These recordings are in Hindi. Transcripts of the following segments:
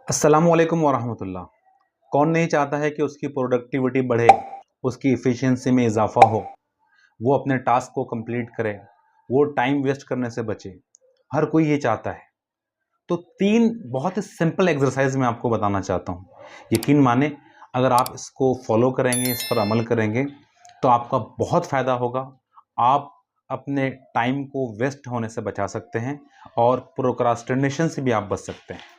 अस्सलामुअलैकुम वरहमतुल्लाह। कौन नहीं चाहता है कि उसकी प्रोडक्टिविटी बढ़े, उसकी एफिशिएंसी में इजाफा हो, वो अपने टास्क को कंप्लीट करे, वो टाइम वेस्ट करने से बचे। हर कोई ये चाहता है। तो 3 बहुत ही सिंपल एक्सरसाइज मैं आपको बताना चाहता हूँ। यकीन माने, अगर आप इसको फॉलो करेंगे, इस पर अमल करेंगे, तो आपका बहुत फ़ायदा होगा। आप अपने टाइम को वेस्ट होने से बचा सकते हैं और प्रोक्रास्टिनेशन से भी आप बच सकते हैं।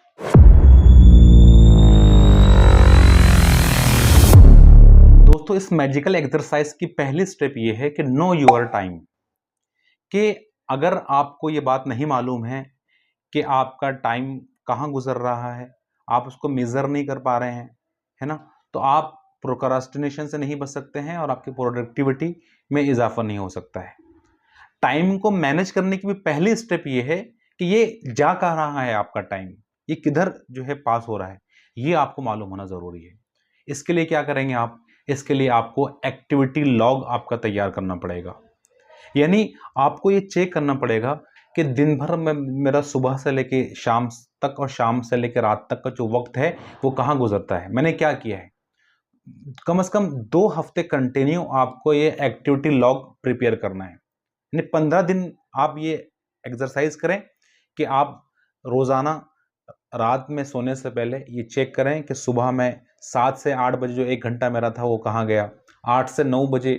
दोस्तों, इस मैजिकल एक्सरसाइज की पहली स्टेप ये है कि नो योर टाइम। कि अगर आपको ये बात नहीं मालूम है कि आपका टाइम कहाँ गुजर रहा है, आप उसको मेज़र नहीं कर पा रहे हैं, है ना? तो आप प्रोक्रास्टिनेशन से नहीं बच सकते हैं और आपकी प्रोडक्टिविटी में इजाफा नहीं हो सकता है। टाइम को मैनेज करने की भी पहली स्टेप ये है कि ये जा कहाँ रहा है आपका टाइम, ये किधर जो है पास हो रहा है, ये आपको मालूम होना ज़रूरी है। इसके लिए क्या करेंगे आप? इसके लिए आपको एक्टिविटी लॉग आपका तैयार करना पड़ेगा। यानी आपको ये चेक करना पड़ेगा कि दिन भर में मेरा सुबह से लेके शाम तक और शाम से लेकर रात तक का जो वक्त है वो कहाँ गुजरता है, मैंने क्या किया है। कम से कम 2 हफ्ते कंटिन्यू आपको ये एक्टिविटी लॉग प्रिपेयर करना है। यानी 15 दिन आप ये एक्सरसाइज करें कि आप रोज़ाना रात में सोने से पहले ये चेक करें कि सुबह में 7 से 8 बजे जो 1 घंटा मेरा था वो कहाँ गया, 8 से 9 बजे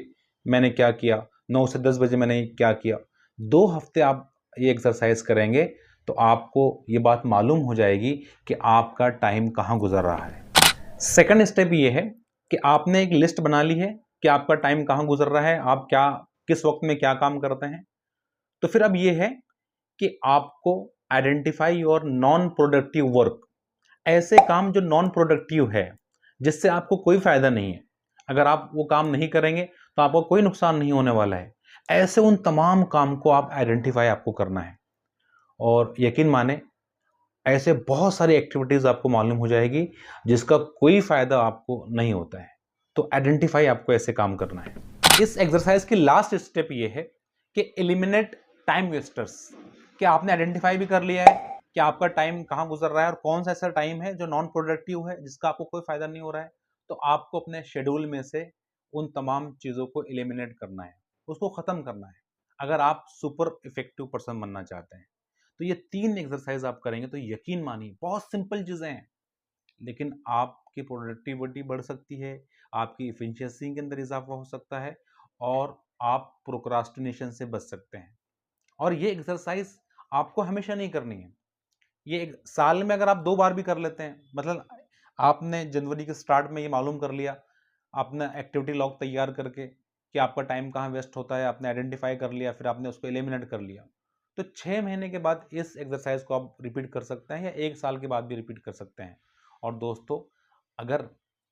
मैंने क्या किया, 9 से 10 बजे मैंने क्या किया। 2 हफ्ते आप ये एक्सरसाइज करेंगे तो आपको ये बात मालूम हो जाएगी कि आपका टाइम कहाँ गुजर रहा है। सेकंड स्टेप ये है कि आपने एक लिस्ट बना ली है कि आपका टाइम कहाँ गुजर रहा है, आप क्या किस वक्त में क्या काम करते हैं। तो फिर अब ये है कि आपको identify your non productive work. ऐसे काम जो नॉन प्रोडक्टिव है, जिससे आपको कोई फायदा नहीं है, अगर आप वो काम नहीं करेंगे तो आपको कोई नुकसान नहीं होने वाला है। ऐसे उन तमाम काम को आप आइडेंटिफाई आपको करना है और यकीन माने, ऐसे बहुत सारी एक्टिविटीज आपको मालूम हो जाएगी जिसका कोई फायदा आपको नहीं होता है। तो आइडेंटिफाई आपको ऐसे काम करना है। इस एक्सरसाइज की लास्ट स्टेप ये है कि एलिमिनेट टाइम वेस्टर्स। कि आपने आइडेंटिफाई भी कर लिया है कि आपका टाइम कहाँ गुजर रहा है और कौन सा ऐसा टाइम है जो नॉन प्रोडक्टिव है, जिसका आपको कोई फायदा नहीं हो रहा है। तो आपको अपने शेड्यूल में से उन तमाम चीज़ों को एलिमिनेट करना है, उसको ख़त्म करना है, अगर आप सुपर इफेक्टिव पर्सन बनना चाहते हैं। तो ये 3 एक्सरसाइज आप करेंगे तो यकीन मानिए, बहुत सिंपल चीज़ें हैं, लेकिन आपकी प्रोडक्टिविटी बढ़ सकती है, आपकी एफिशिएंसी के अंदर इजाफा हो सकता है और आप प्रोक्रास्टिनेशन से बच सकते हैं। और ये एक्सरसाइज आपको हमेशा नहीं करनी है। ये एक साल में अगर आप 2 बार भी कर लेते हैं, मतलब आपने जनवरी के स्टार्ट में ये मालूम कर लिया, आपने एक्टिविटी लॉग तैयार करके कि आपका टाइम कहाँ वेस्ट होता है, आपने आइडेंटिफाई कर लिया, फिर आपने उसको एलिमिनेट कर लिया। तो 6 महीने के बाद इस एक्सरसाइज को आप रिपीट कर सकते हैं या 1 साल के बाद भी रिपीट कर सकते हैं। और दोस्तों, अगर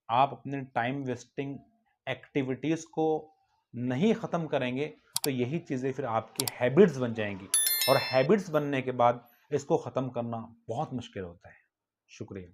आप अपने टाइम वेस्टिंग एक्टिविटीज़ को नहीं ख़त्म करेंगे तो यही चीज़ें फिर आपकी हैबिट्स बन जाएंगी और हैबिट्स बनने के बाद इसको ख़त्म करना बहुत मुश्किल होता है। शुक्रिया।